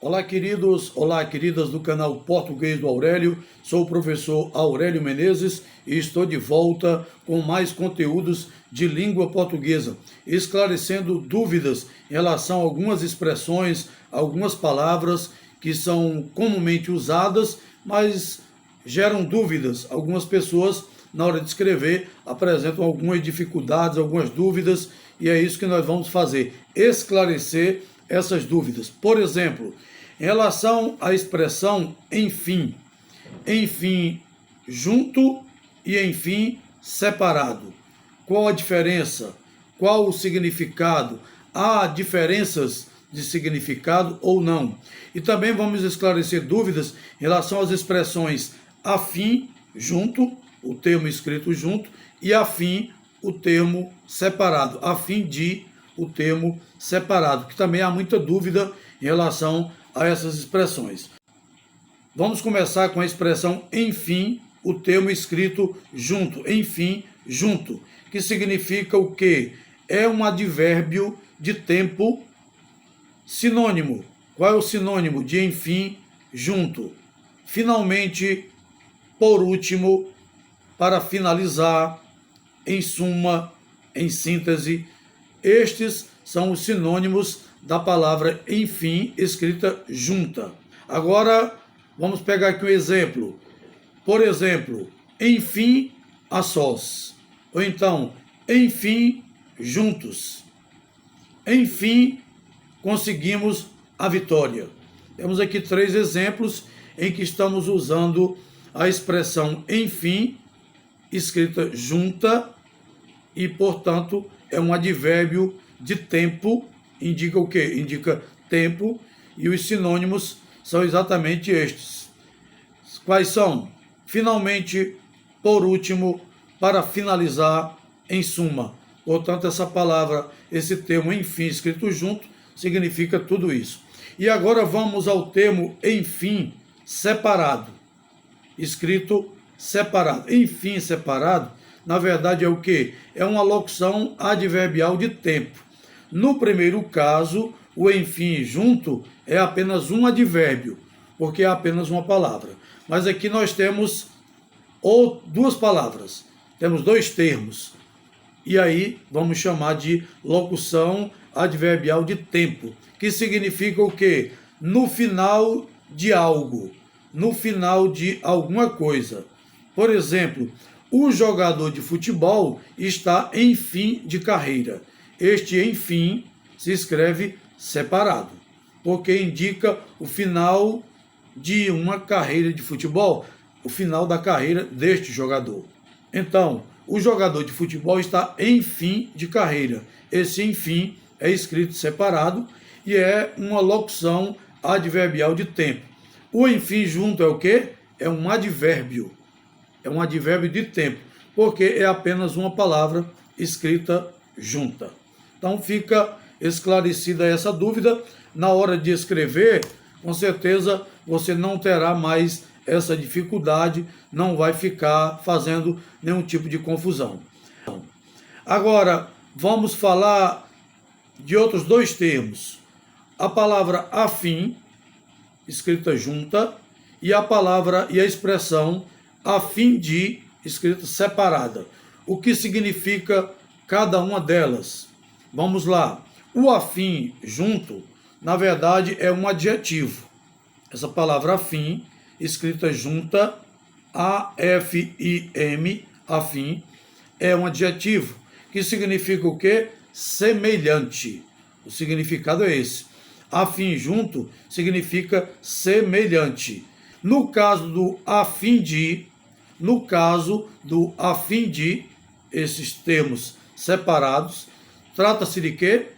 Olá, queridos, olá, queridas do canal Português do Aurélio. Sou o professor Aurélio Menezes e estou de volta com mais conteúdos de língua portuguesa, esclarecendo dúvidas em relação a algumas expressões, algumas palavras que são comumente usadas, mas geram dúvidas. Algumas pessoas, na hora de escrever, apresentam algumas dificuldades, algumas dúvidas, e é isso que nós vamos fazer, esclarecer essas dúvidas. Por exemplo, em relação à expressão enfim junto e enfim separado. Qual a diferença? Qual o significado? Há diferenças de significado ou não? E também vamos esclarecer dúvidas em relação às expressões afim, junto, o termo escrito junto, e afim, o termo separado. A fim de, o termo separado, que também há muita dúvida em relação a essas expressões. Vamos começar com a expressão enfim, o termo escrito junto, enfim, junto, que significa o quê? É um advérbio de tempo sinônimo. Qual é o sinônimo de enfim, junto? Finalmente, por último, para finalizar, em suma, em síntese. Estes são os sinônimos da palavra enfim, escrita junta. Agora, vamos pegar aqui um exemplo. Por exemplo, enfim, a sós. Ou então, enfim, juntos. Enfim, conseguimos a vitória. Temos aqui 3 exemplos em que estamos usando a expressão enfim, escrita junta, e, portanto, é um advérbio de tempo. Indica o quê? Indica tempo, e os sinônimos são exatamente estes. Quais são? Finalmente, por último, para finalizar, em suma. Portanto, essa palavra, esse termo enfim escrito junto, significa tudo isso. E agora vamos ao termo enfim separado, escrito separado. Enfim separado, na verdade, é o quê? É uma locução adverbial de tempo. No primeiro caso, o enfim junto é apenas um advérbio, porque é apenas uma palavra. Mas aqui nós temos duas palavras, temos 2 termos. E aí vamos chamar de locução adverbial de tempo, que significa o quê? No final de algo, no final de alguma coisa. Por exemplo, o jogador de futebol está em fim de carreira. Este enfim se escreve separado, porque indica o final de uma carreira de futebol, o final da carreira deste jogador. Então, o jogador de futebol está em fim de carreira. Esse enfim é escrito separado e é uma locução adverbial de tempo. O enfim junto é o quê? É um advérbio. É um advérbio de tempo, porque é apenas uma palavra escrita junta. Então fica esclarecida essa dúvida. Na hora de escrever, com certeza você não terá mais essa dificuldade, não vai ficar fazendo nenhum tipo de confusão. Agora, vamos falar de outros 2 termos. A palavra afim, escrita junta, e a expressão a fim de, escrita separada. O que significa cada uma delas? Vamos lá. O afim junto, na verdade, é um adjetivo. Essa palavra afim, escrita junta, A-F-I-M, afim, é um adjetivo, que significa o quê? Semelhante. O significado é esse. Afim junto significa semelhante. No caso do afim de, esses termos separados, trata-se de quê?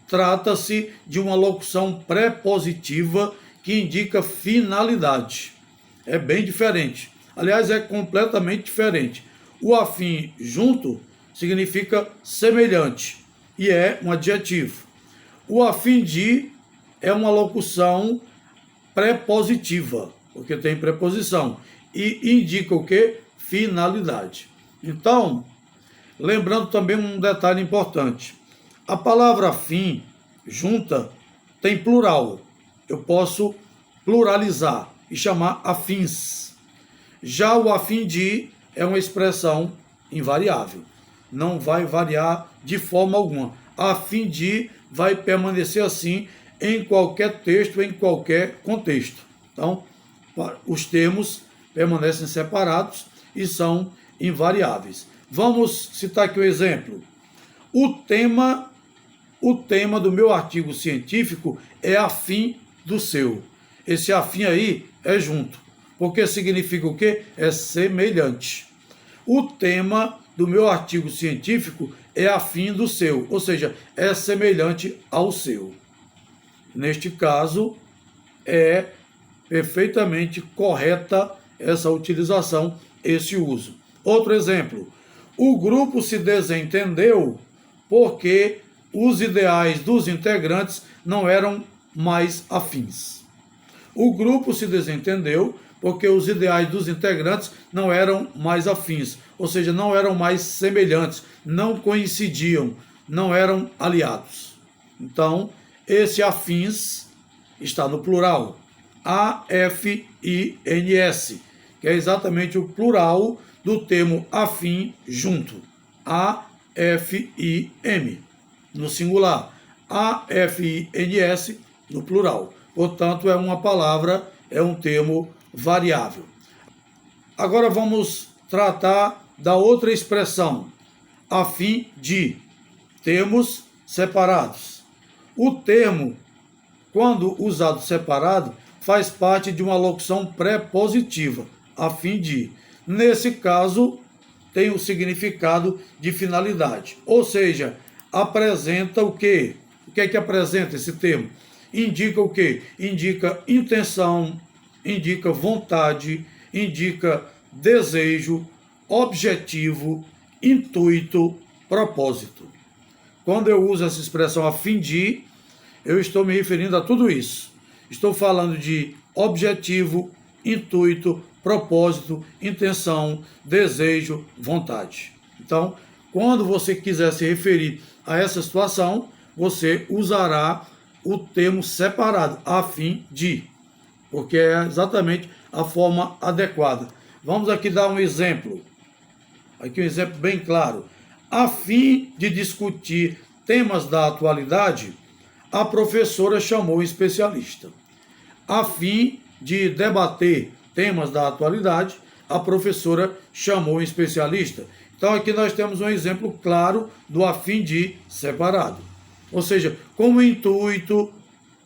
Trata-se de uma locução prepositiva que indica finalidade. É bem diferente. Aliás, é completamente diferente. O afim junto significa semelhante e é um adjetivo. O afim de é uma locução prepositiva, porque tem preposição, e indica o quê? Finalidade. Então, lembrando também um detalhe importante. A palavra afim, junta, tem plural. eu posso pluralizar e chamar afins. Já o a fim de é uma expressão invariável. Não vai variar de forma alguma. A fim de vai permanecer assim em qualquer texto, em qualquer contexto. Então, os termos permanecem separados e são invariáveis. Vamos citar aqui um exemplo. O tema do meu artigo científico é afim do seu. Esse afim aí é junto, porque significa o quê? É semelhante. O tema do meu artigo científico é afim do seu, ou seja, é semelhante ao seu. Neste caso, é perfeitamente correta essa utilização, esse uso. Outro exemplo, o grupo se desentendeu porque os ideais dos integrantes não eram mais afins. O grupo se desentendeu porque os ideais dos integrantes não eram mais afins, ou seja, não eram mais semelhantes, não coincidiam, não eram aliados. Então, esse afins está no plural, afins, que é exatamente o plural do termo afim junto, afim, no singular, afins no plural. Portanto, é uma palavra, é um termo variável. Agora vamos tratar da outra expressão, a fim de, termos separados. O termo, quando usado separado, faz parte de uma locução prepositiva, a fim de. Nesse caso, tem o significado de finalidade, ou seja, apresenta o quê? O que é que apresenta esse termo? Indica o quê? Indica intenção, indica vontade, indica desejo, objetivo, intuito, propósito. Quando eu uso essa expressão a fim de, eu estou me referindo a tudo isso. Estou falando de objetivo, intuito, propósito, intenção, desejo, vontade. Então, quando você quiser se referir a essa situação, você usará o termo separado, a fim de, porque é exatamente a forma adequada. Vamos aqui dar um exemplo. Aqui um exemplo bem claro. A fim de discutir temas da atualidade, a professora chamou o especialista. A fim de debater temas da atualidade, a professora chamou o especialista. Então aqui nós temos um exemplo claro do a fim de separado. Ou seja, com o intuito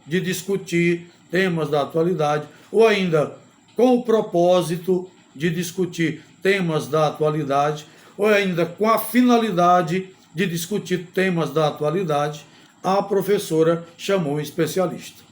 de discutir temas da atualidade, ou ainda com o propósito de discutir temas da atualidade, ou ainda com a finalidade de discutir temas da atualidade, a professora chamou o especialista.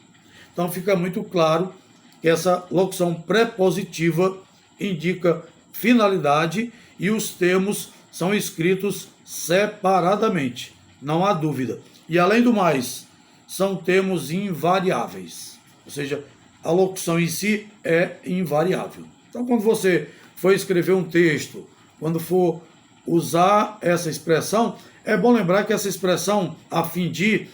Então fica muito claro que essa locução prepositiva indica finalidade e os termos são escritos separadamente, não há dúvida. E além do mais, são termos invariáveis, ou seja, a locução em si é invariável. Então quando você for escrever um texto, quando for usar essa expressão, é bom lembrar que essa expressão, a fim de,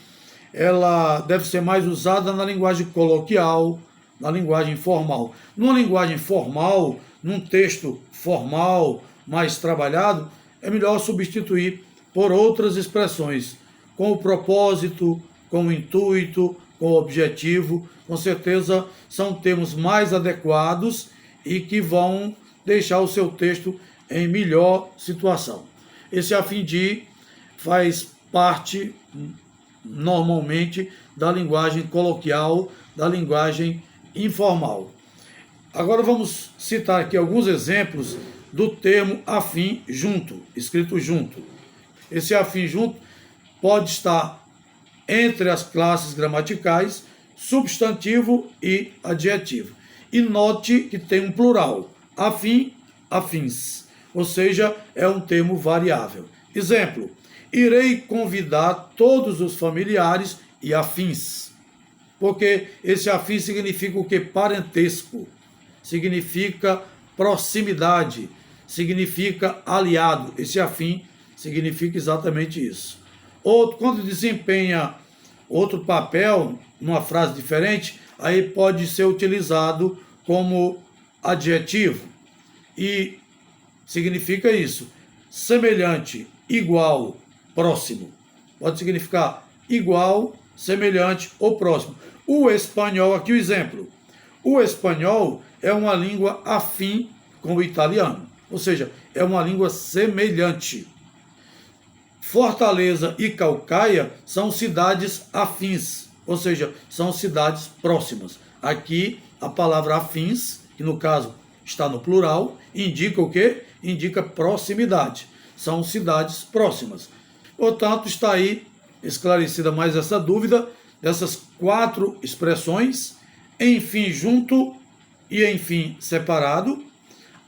ela deve ser mais usada na linguagem coloquial, na linguagem formal. Numa linguagem formal, num texto formal, mais trabalhado, é melhor substituir por outras expressões, com o propósito, com o intuito, com o objetivo. Com certeza são termos mais adequados e que vão deixar o seu texto em melhor situação. Esse a fim de faz parte normalmente da linguagem coloquial, da linguagem informal. Agora vamos citar aqui alguns exemplos do termo afim junto, escrito junto. Esse afim junto pode estar entre as classes gramaticais, substantivo e adjetivo. E note que tem um plural, afim, afins, ou seja, é um termo variável. Exemplo, irei convidar todos os familiares e afins, porque esse afim significa o que? Parentesco, significa proximidade, significa aliado. Esse afim significa exatamente isso. Outro, quando desempenha outro papel, numa frase diferente, aí pode ser utilizado como adjetivo. E significa isso: semelhante, igual, próximo. Pode significar igual, semelhante ou próximo. O espanhol, aqui o exemplo. O espanhol é uma língua afim com o italiano, ou seja, é uma língua semelhante. Fortaleza e Caucaia são cidades afins, ou seja, são cidades próximas. Aqui a palavra afins, que no caso está no plural, indica o quê? Indica proximidade. São cidades próximas. Portanto, está aí esclarecida mais essa dúvida dessas 4 expressões: enfim junto e enfim separado,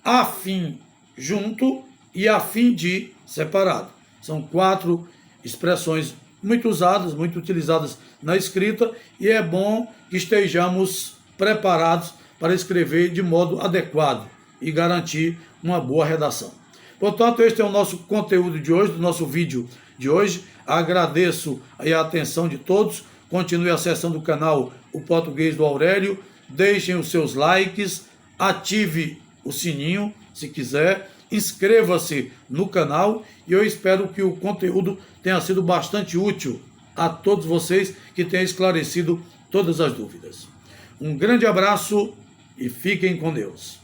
afim junto e afim de separado. São 4 expressões muito usadas, muito utilizadas na escrita, e é bom que estejamos preparados para escrever de modo adequado e garantir uma boa redação. Portanto, este é o nosso conteúdo de hoje, do nosso vídeo de hoje. Agradeço a atenção de todos. Continue acessando o canal O Português do Aurélio. Deixem os seus likes, ative o sininho se quiser, inscreva-se no canal, e eu espero que o conteúdo tenha sido bastante útil a todos vocês, que tenha esclarecido todas as dúvidas. Um grande abraço e fiquem com Deus.